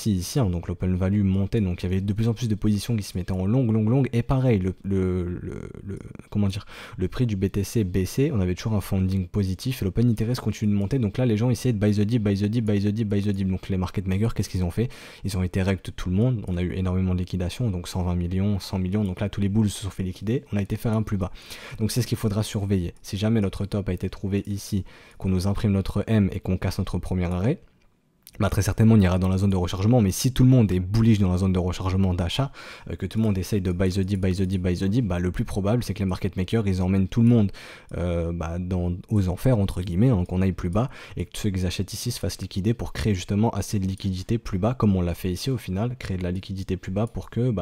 ici, hein, donc l'open value montait, donc il y avait de plus en plus de positions qui se mettaient en longue, et pareil, le prix du BTC baissait, on avait toujours un funding positif, et l'open interest continue de monter, donc là les gens essayaient de buy the dip, donc les market makers, qu'est-ce qu'ils ont fait? Ils ont été rect tout le monde, on a eu énormément de liquidations, donc 120 millions, 100 millions, donc là tous les bulls se sont fait liquider, on a été faire un plus bas, donc c'est ce qu'il faudra surveiller. Si jamais notre top a été trouvé ici, qu'on nous imprime notre M et qu'on casse notre premier arrêt, très certainement on ira dans la zone de rechargement, mais si tout le monde est bullish dans la zone de rechargement d'achat, que tout le monde essaye de buy the dip, le plus probable c'est que les market makers ils emmènent tout le monde aux enfers entre guillemets, hein, qu'on aille plus bas, et que ceux qui achètent ici se fassent liquider pour créer justement assez de liquidité plus bas, comme on l'a fait ici au final, créer de la liquidité plus bas pour que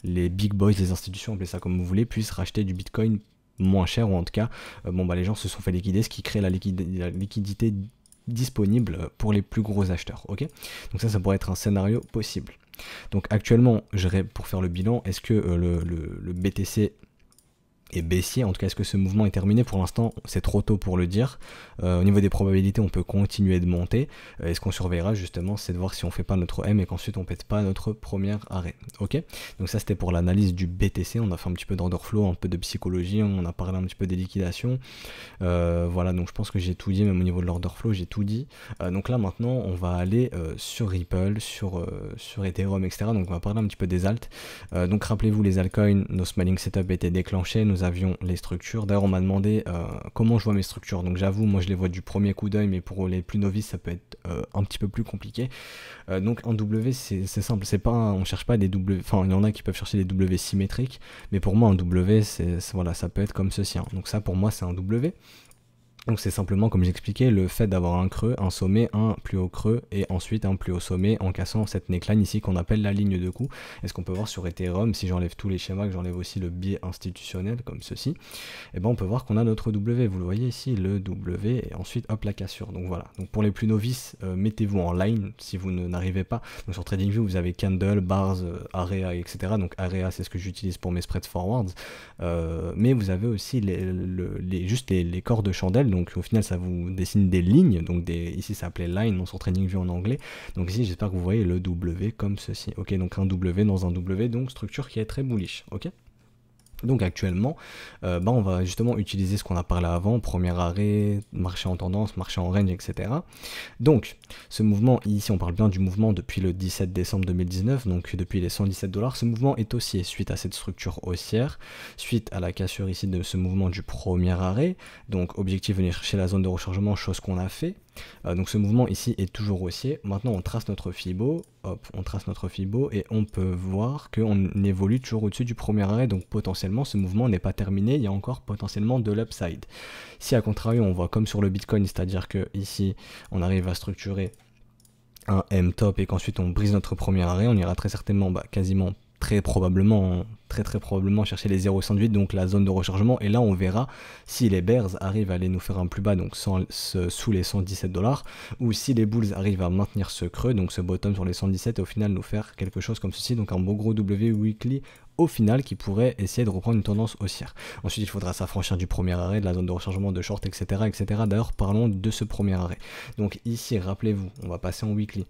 les big boys, les institutions, appelez ça comme vous voulez, puissent racheter du Bitcoin moins cher, ou en tout cas les gens se sont fait liquider, ce qui crée la liquidité disponible pour les plus gros acheteurs, ok. Donc ça pourrait être un scénario possible. Donc actuellement, pour faire le bilan, est-ce que le BTC est baissier? En tout cas, est-ce que ce mouvement est terminé? Pour l'instant, c'est trop tôt pour le dire. Au niveau des probabilités, on peut continuer de monter. Et ce qu'on surveillera justement, c'est de voir si on fait pas notre M et qu'ensuite on pète pas notre premier arrêt. Ok. Donc ça, c'était pour l'analyse du BTC. On a fait un petit peu d'order flow, un peu de psychologie, on a parlé un petit peu des liquidations. Voilà, donc je pense que j'ai tout dit, même au niveau de l'order flow, j'ai tout dit. Donc là, maintenant, on va aller sur Ripple, sur Ethereum, etc. Donc on va parler un petit peu des alts. Donc rappelez-vous, les altcoins, nos smiling setup étaient déclenchés, nous avions les structures. D'ailleurs, on m'a demandé comment je vois mes structures. Donc j'avoue, moi je les vois du premier coup d'œil, mais pour les plus novices, ça peut être un petit peu plus compliqué. Donc un W c'est simple, c'est pas on cherche pas des W, enfin il y en a qui peuvent chercher des W symétriques, mais pour moi un W voilà, ça peut être comme ceci, hein. Donc ça pour moi c'est un W. Donc c'est simplement, comme j'expliquais, le fait d'avoir un creux, un sommet, un plus haut creux et ensuite un plus haut sommet en cassant cette neckline ici qu'on appelle la ligne de coup. Et ce qu'on peut voir sur Ethereum, si j'enlève tous les schémas, que j'enlève aussi le biais institutionnel comme ceci, et ben on peut voir qu'on a notre W. Vous le voyez ici, le W et ensuite hop la cassure. Donc voilà. Donc pour les plus novices, mettez-vous en line si vous n'arrivez pas. Donc sur TradingView vous avez candle, bars, area, etc. Donc area c'est ce que j'utilise pour mes spreads forwards. Mais vous avez aussi juste les corps de chandelle. Donc au final ça vous dessine des lignes, donc ici ça s'appelait line, non, sur TradingView en anglais. Donc ici j'espère que vous voyez le W comme ceci. Ok, donc un W dans un W, donc structure qui est très bullish. Ok. Donc actuellement, on va justement utiliser ce qu'on a parlé avant, premier arrêt, marché en tendance, marché en range, etc. Donc ce mouvement, ici on parle bien du mouvement depuis le 17 décembre 2019, donc depuis les 117 $, ce mouvement est haussier suite à cette structure haussière, suite à la cassure ici de ce mouvement du premier arrêt. Donc objectif venir chercher la zone de rechargement, chose qu'on a fait. Donc ce mouvement ici est toujours haussier. Maintenant on trace notre Fibo, hop, on trace notre Fibo et on peut voir qu'on évolue toujours au-dessus du premier arrêt, donc potentiellement ce mouvement n'est pas terminé, il y a encore potentiellement de l'upside. Si à contrario on voit comme sur le Bitcoin, c'est-à-dire que ici on arrive à structurer un M top et qu'ensuite on brise notre premier arrêt, on ira très certainement, quasiment très probablement chercher les 0,68, donc la zone de rechargement, et là on verra si les bears arrivent à aller nous faire un plus bas, donc sous les 117 $, ou si les bulls arrivent à maintenir ce creux, donc ce bottom sur les 117, et au final nous faire quelque chose comme ceci, donc un beau gros W weekly au final qui pourrait essayer de reprendre une tendance haussière. Ensuite il faudra s'affranchir du premier arrêt, de la zone de rechargement, de short, etc. etc. D'ailleurs parlons de ce premier arrêt. Donc ici rappelez-vous, on va passer en weekly.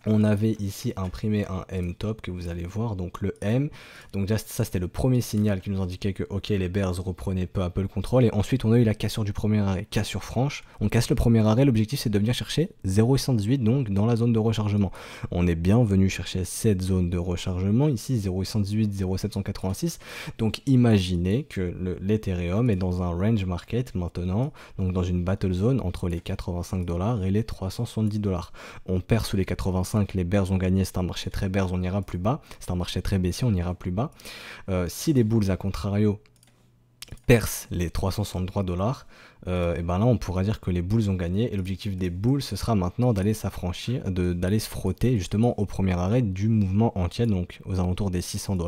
On avait ici imprimé un M top que vous allez voir, donc le M, donc déjà ça c'était le premier signal qui nous indiquait que ok les bears reprenaient peu à peu le contrôle, et ensuite on a eu la cassure du premier arrêt, cassure franche, on casse le premier arrêt, l'objectif c'est de venir chercher 0,118 donc dans la zone de rechargement. On est bien venu chercher cette zone de rechargement ici 0,118, 0,786, donc imaginez que l'Ethereum est dans un range market maintenant, donc dans une battle zone entre les 85 $ et les 370 $. On perd sous les 85, les bears ont gagné, c'est un marché très bears, on ira plus bas, c'est un marché très baissier, on ira plus bas. Si les bulls à contrario percent les 363 $, et ben là on pourra dire que les bulls ont gagné, et l'objectif des bulls ce sera maintenant d'aller s'affranchir, d'aller se frotter justement au premier arrêt du mouvement entier, donc aux alentours des 600 $.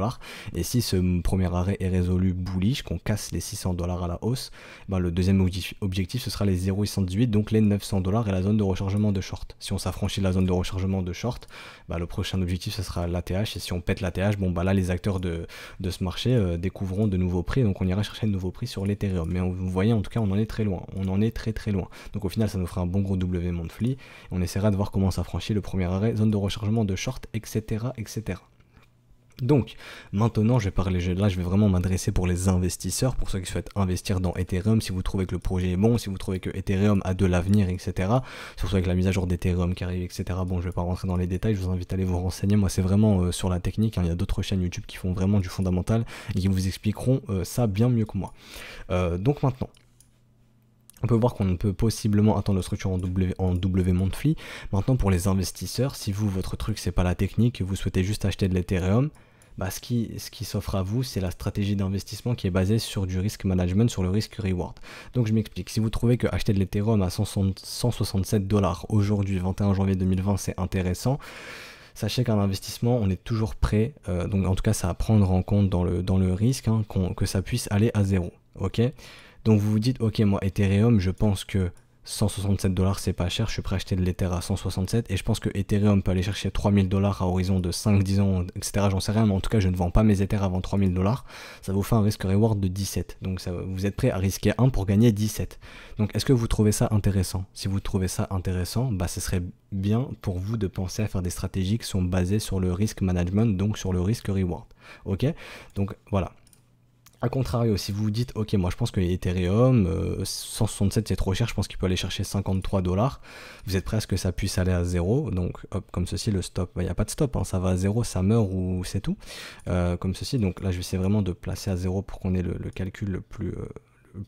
Et si ce premier arrêt est résolu bullish, qu'on casse les 600 $ à la hausse, ben le deuxième objectif ce sera les 0,118, donc les 900 $ et la zone de rechargement de short. Si on s'affranchit de la zone de rechargement de short, ben le prochain objectif ce sera l'ATH, et si on pète l'ATH, bon bah là les acteurs de ce marché découvriront de nouveaux prix, donc on ira chercher de nouveaux prix sur l'Ethereum. Mais vous voyez en tout cas on en est très loin, on en est très loin. Donc au final ça nous fera un bon gros W monthly, on essaiera de voir comment s'affranchit le premier arrêt, zone de rechargement de short, etc. etc. Donc maintenant je vais vraiment m'adresser pour les investisseurs, pour ceux qui souhaitent investir dans Ethereum, si vous trouvez que le projet est bon, si vous trouvez que Ethereum a de l'avenir, etc. Surtout avec la mise à jour d'Ethereum qui arrive, etc. Bon, je vais pas rentrer dans les détails, je vous invite à aller vous renseigner. Moi c'est vraiment sur la technique, hein. Il y a d'autres chaînes YouTube qui font vraiment du fondamental et qui vous expliqueront ça bien mieux que moi. Donc maintenant on peut voir qu'on peut possiblement attendre la structure en W monthly. Maintenant pour les investisseurs, si votre truc c'est pas la technique, vous souhaitez juste acheter de l'Ethereum, ce qui s'offre à vous, c'est la stratégie d'investissement qui est basée sur du risk management, sur le risque reward. Donc je m'explique, si vous trouvez que acheter de l'Ethereum à 167 $ aujourd'hui, 21 janvier 2020, c'est intéressant, sachez qu'un investissement, on est toujours prêt, donc en tout cas ça à prendre en compte dans le risque, hein, que ça puisse aller à zéro, ok. Donc vous vous dites, ok, moi Ethereum, je pense que 167 $ c'est pas cher, je suis prêt à acheter de l'Ether à 167, et je pense que Ethereum peut aller chercher 3000 $ à horizon de 5-10 ans, etc. J'en sais rien, mais en tout cas je ne vends pas mes Ethers avant 3000 $. Ça vous fait un risque reward de 17. Donc vous êtes prêt à risquer 1 pour gagner 17. Donc est-ce que vous trouvez ça intéressant? Si vous trouvez ça intéressant, ce serait bien pour vous de penser à faire des stratégies qui sont basées sur le risk management, donc sur le risque reward. Ok? Donc voilà. A contrario, si vous vous dites, ok, moi je pense que Ethereum, 167 c'est trop cher, je pense qu'il peut aller chercher 53 $, vous êtes prêt à ce que ça puisse aller à 0, donc hop, comme ceci, le stop, il n'y a pas de stop, hein, ça va à 0, ça meurt ou c'est tout, comme ceci, donc là je vais essayer vraiment de placer à 0 pour qu'on ait le calcul le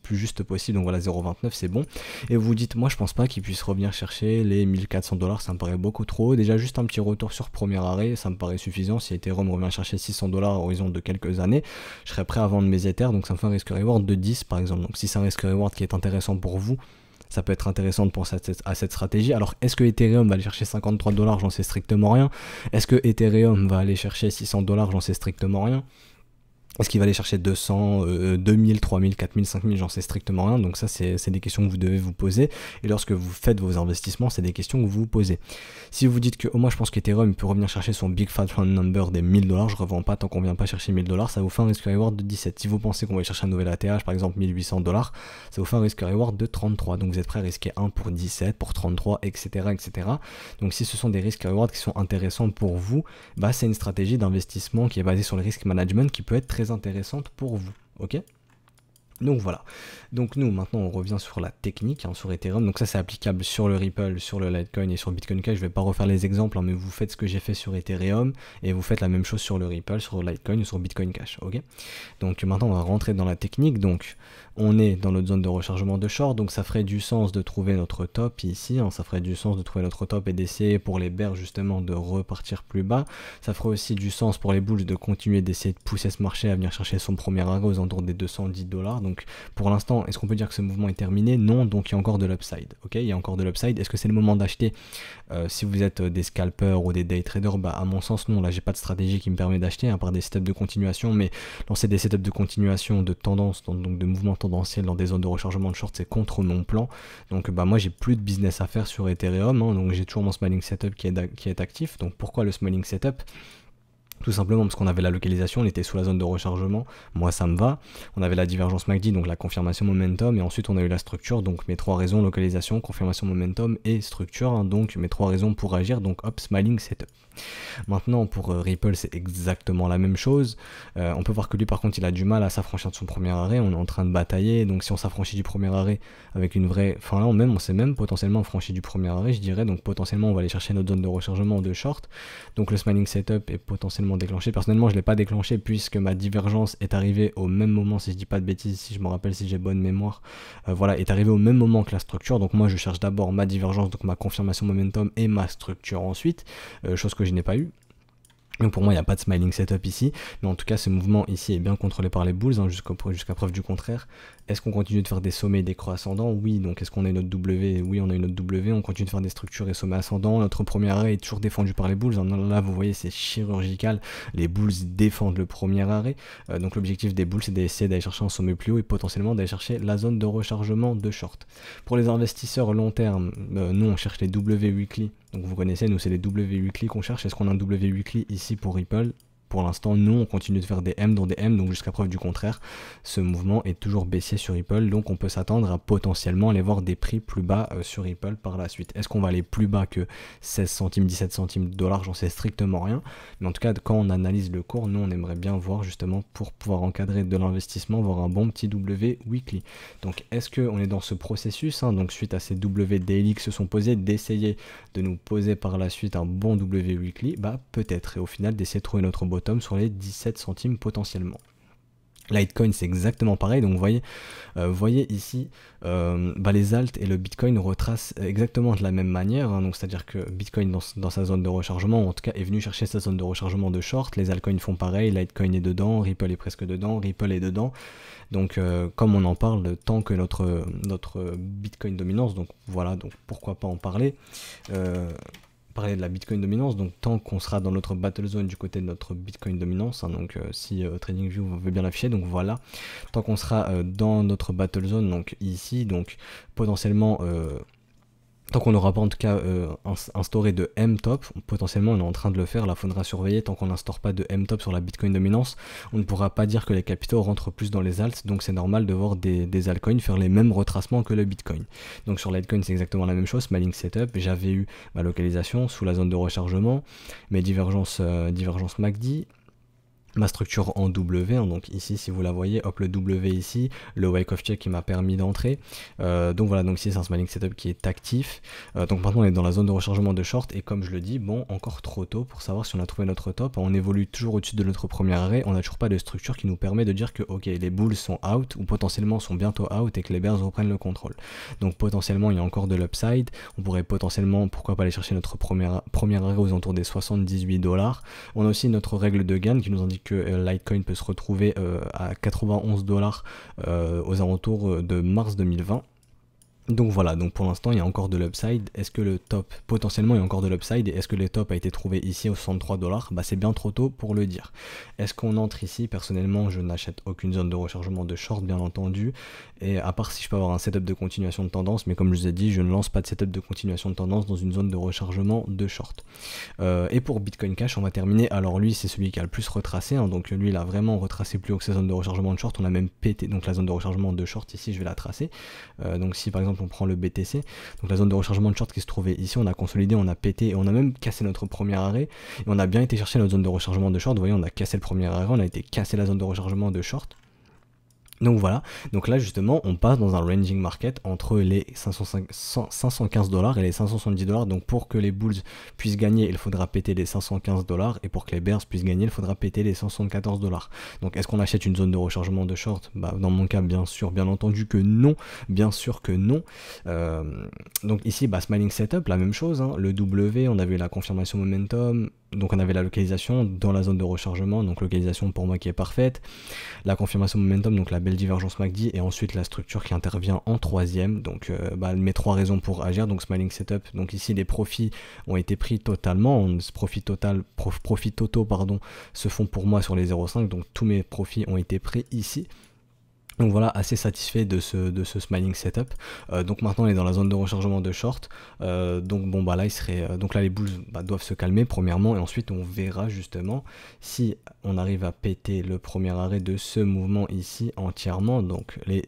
plus juste possible, donc voilà 0,29 c'est bon, et vous dites moi je pense pas qu'il puisse revenir chercher les 1400 $, ça me paraît beaucoup trop, déjà juste un petit retour sur premier arrêt, ça me paraît suffisant. Si Ethereum revient chercher 600 $ à horizon de quelques années, je serais prêt à vendre mes Ethers, donc ça me fait un risk reward de 10 par exemple. Donc si c'est un risk reward qui est intéressant pour vous, ça peut être intéressant de penser à cette stratégie. Alors, est-ce que Ethereum va aller chercher 53 $? J'en sais strictement rien. Est-ce que Ethereum va aller chercher 600 $? J'en sais strictement rien. Est-ce qu'il va aller chercher 200, 2000, 3000, 4000, 5000? J'en sais strictement rien. Donc ça, c'est des questions que vous devez vous poser. Et lorsque vous faites vos investissements, c'est des questions que vous vous posez. Si vous dites que moi je pense qu'Ethereum peut revenir chercher son big fat round number des 1000 $, je revends pas tant qu'on vient pas chercher 1000 $, ça vous fait un risk reward de 17. Si vous pensez qu'on va aller chercher un nouvel ATH, par exemple 1800 $, ça vous fait un risk reward de 33. Donc vous êtes prêt à risquer 1 pour 17, pour 33, etc., etc. Donc si ce sont des risk rewards qui sont intéressants pour vous, bah c'est une stratégie d'investissement qui est basée sur le risk management qui peut être très intéressante pour vous, ok? Donc voilà, donc nous maintenant on revient sur la technique, hein, sur Ethereum, donc ça c'est applicable sur le Ripple, sur le Litecoin et sur Bitcoin Cash. Je vais pas refaire les exemples, hein, mais vous faites ce que j'ai fait sur Ethereum et vous faites la même chose sur le Ripple, sur le Litecoin ou sur Bitcoin Cash, ok? Donc maintenant on va rentrer dans la technique. Donc on est dans notre zone de rechargement de short, donc ça ferait du sens de trouver notre top ici, hein, ça ferait du sens de trouver notre top et d'essayer pour les bears justement de repartir plus bas. Ça ferait aussi du sens pour les bulls de continuer d'essayer de pousser ce marché à venir chercher son premier arrêt aux alentours des 210 $. Donc pour l'instant, est-ce qu'on peut dire que ce mouvement est terminé? Non, donc il y a encore de l'upside, ok? Il y a encore de l'upside. Est-ce que c'est le moment d'acheter? Si vous êtes des scalpers ou des day traders, bah à mon sens non, là j'ai pas de stratégie qui me permet d'acheter, à part des setups de continuation, mais lancer des setups de continuation de tendance, donc de mouvement tendanciel dans des zones de rechargement de short, c'est contre mon plan. Donc bah moi j'ai plus de business à faire sur Ethereum, hein, donc j'ai toujours mon smiling setup qui est actif. Donc pourquoi le smiling setup? Tout simplement parce qu'on avait la localisation, on était sous la zone de rechargement, moi ça me va. On avait la divergence MACD, donc la confirmation momentum, et ensuite on a eu la structure, donc mes trois raisons, localisation, confirmation momentum et structure, hein, donc mes trois raisons pour agir, donc hop, smiling setup. Maintenant pour Ripple c'est exactement la même chose. On peut voir que lui par contre il a du mal à s'affranchir de son premier arrêt, on est en train de batailler, donc si on s'affranchit du premier arrêt avec une vraie, enfin là on s'est même potentiellement affranchi du premier arrêt je dirais, donc potentiellement on va aller chercher notre zone de rechargement de short, donc le smiling setup est potentiellement déclenché. Personnellement je ne l'ai pas déclenché puisque ma divergence est arrivée au même moment, si je dis pas de bêtises, si je me rappelle, si j'ai bonne mémoire, voilà, est arrivée au même moment que la structure. Donc moi je cherche d'abord ma divergence, donc ma confirmation momentum et ma structure ensuite, chose que je n'ai pas eu. Donc pour moi il n'y a pas de smiling setup ici, mais en tout cas ce mouvement ici est bien contrôlé par les bulls, hein, jusqu'à preuve du contraire. Est-ce qu'on continue de faire des sommets et des creux ascendants? Oui. Donc est-ce qu'on a une autre W? Oui, on a une autre W. On continue de faire des structures et sommets ascendants. Notre premier arrêt est toujours défendu par les bulls, hein. Là vous voyez c'est chirurgical, les bulls défendent le premier arrêt. Donc l'objectif des bulls c'est d'essayer d'aller chercher un sommet plus haut et potentiellement d'aller chercher la zone de rechargement de short. Pour les investisseurs long terme, nous on cherche les W weekly. Donc vous connaissez, nous c'est les W weekly qu'on cherche. Est-ce qu'on a un W weekly ici pour Ripple? Pour l'instant, nous, on continue de faire des M dans des M, donc jusqu'à preuve du contraire, ce mouvement est toujours baissier sur Ripple, donc on peut s'attendre à potentiellement aller voir des prix plus bas sur Ripple par la suite. Est-ce qu'on va aller plus bas que 16 centimes, 17 centimes de dollars? J'en sais strictement rien, mais en tout cas, quand on analyse le cours, nous, on aimerait bien voir justement pour pouvoir encadrer de l'investissement, voir un bon petit W weekly. Donc, est-ce qu'on est dans ce processus, hein, donc suite à ces W daily qui se sont posés, d'essayer de nous poser par la suite un bon W weekly? Bah peut-être, et au final d'essayer de trouver notre bottom sur les 17 centimes potentiellement. Litecoin c'est exactement pareil, donc vous voyez ici les alt et le Bitcoin retracent exactement de la même manière, hein, donc c'est à dire que Bitcoin dans sa zone de rechargement, ou en tout cas est venu chercher sa zone de rechargement de short, les altcoins font pareil, Litecoin est dedans, Ripple est presque dedans, Ripple est dedans, donc comme on en parle tant que notre Bitcoin dominance, donc voilà, donc pourquoi pas en parler, parler de la Bitcoin dominance, donc tant qu'on sera dans notre battle zone du côté de notre Bitcoin dominance, hein, donc si TradingView veut bien l'afficher, donc voilà, tant qu'on sera dans notre battle zone, donc ici, donc potentiellement tant qu'on n'aura pas en tout cas instauré de M-top, potentiellement on est en train de le faire, là il faudra surveiller, tant qu'on n'instaure pas de M-top sur la Bitcoin dominance, on ne pourra pas dire que les capitaux rentrent plus dans les alts, donc c'est normal de voir des altcoins faire les mêmes retracements que le Bitcoin. Donc sur Litecoin c'est exactement la même chose, smiling setup, j'avais eu ma localisation sous la zone de rechargement, mes divergences MACD, ma structure en W, hein, donc ici si vous la voyez, hop le W ici, le wake of check qui m'a permis d'entrer, donc voilà, donc ici c'est un smiling setup qui est actif, donc maintenant on est dans la zone de rechargement de short, et comme je le dis, bon, encore trop tôt pour savoir si on a trouvé notre top, on évolue toujours au-dessus de notre premier arrêt, on n'a toujours pas de structure qui nous permet de dire que ok, les bulls sont out, ou potentiellement sont bientôt out, et que les bears reprennent le contrôle, donc potentiellement il y a encore de l'upside, on pourrait potentiellement, pourquoi pas aller chercher notre premier arrêt aux alentours des 78 $, on a aussi notre règle de Gann qui nous indique que Litecoin peut se retrouver à 91 $ aux alentours de mars 2020. Donc voilà, donc pour l'instant il y a encore de l'upside. Est-ce que le top, potentiellement il y a encore de l'upside, et est-ce que le top a été trouvé ici aux 63 $? Bah c'est bien trop tôt pour le dire. Est-ce qu'on entre ici? Personnellement je n'achète aucune zone de rechargement de short bien entendu, et à part si je peux avoir un setup de continuation de tendance, mais comme je vous ai dit, je ne lance pas de setup de continuation de tendance dans une zone de rechargement de short. Et pour Bitcoin Cash on va terminer, alors lui c'est celui qui a le plus retracé, hein, donc lui il a vraiment retracé plus haut que sa zone de rechargement de short, on a même pété, donc la zone de rechargement de short ici je vais la tracer, donc si par exemple on prend le BTC, donc la zone de rechargement de short qui se trouvait ici, on a consolidé, on a pété, et on a même cassé notre premier arrêt, et on a bien été chercher notre zone de rechargement de short, vous voyez on a cassé le premier arrêt, on a été casser la zone de rechargement de short. Donc voilà, donc là justement on passe dans un ranging market entre les 515 $ et les 570 $, donc pour que les bulls puissent gagner il faudra péter les 515 $, et pour que les bears puissent gagner il faudra péter les 174 $. Donc est-ce qu'on achète une zone de rechargement de short? Bah dans mon cas bien sûr, bien entendu que non, bien sûr que non. Donc ici bah smiling setup, la même chose, hein. Le W, on avait la confirmation momentum, donc on avait la localisation dans la zone de rechargement, donc localisation pour moi qui est parfaite, la confirmation momentum, donc la belle divergence MACD, et ensuite la structure qui intervient en troisième, donc mes trois raisons pour agir, donc smiling setup, donc ici les profits ont été pris totalement, profits totaux pardon, se font pour moi sur les 0,5, donc tous mes profits ont été pris ici. Donc voilà, assez satisfait de ce smiling setup. Donc maintenant on est dans la zone de rechargement de short. Donc bon bah là il serait, donc là les bulls doivent se calmer premièrement, et ensuite on verra justement si on arrive à péter le premier arrêt de ce mouvement ici entièrement, donc les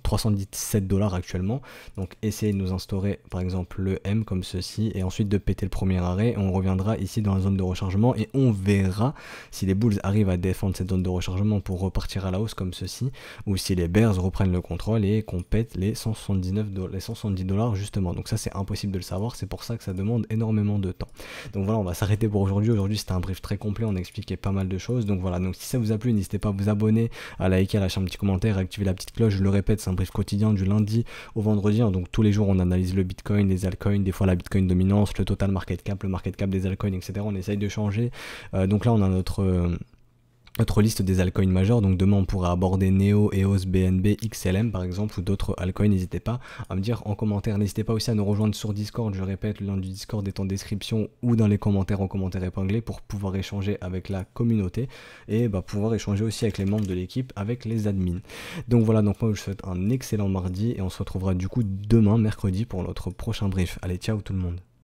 317 $ actuellement. Donc essayez de nous instaurer par exemple le M comme ceci, et ensuite de péter le premier arrêt, on reviendra ici dans la zone de rechargement, et on verra si les bulls arrivent à défendre cette zone de rechargement pour repartir à la hausse comme ceci, ou si les bears reprennent le contrôle et qu'on pète les 170 $ justement. Donc ça c'est impossible de le savoir, c'est pour ça que ça demande énormément de temps. Donc voilà, on va s'arrêter pour aujourd'hui. Aujourd'hui c'était un brief très complet, on a expliqué pas mal de choses. Donc voilà, donc si ça vous a plu, n'hésitez pas à vous abonner, à liker, à lâcher un petit commentaire, à activer la petite cloche. Je le répète, c'est un brief quotidien du lundi au vendredi, hein. Donc tous les jours on analyse le Bitcoin, les altcoins, des fois la Bitcoin dominance, le total market cap, le market cap des altcoins, etc. On essaye de changer. Donc là on a notre liste des altcoins majeurs, donc demain on pourra aborder Neo, EOS, BNB, XLM par exemple, ou d'autres altcoins. N'hésitez pas à me dire en commentaire, n'hésitez pas aussi à nous rejoindre sur Discord, je répète, le lien du Discord est en description ou dans les commentaires, en commentaire épinglé, pour pouvoir échanger avec la communauté, et pouvoir échanger aussi avec les membres de l'équipe, avec les admins. Donc voilà, donc moi je vous souhaite un excellent mardi, et on se retrouvera du coup demain, mercredi, pour notre prochain brief. Allez, ciao tout le monde.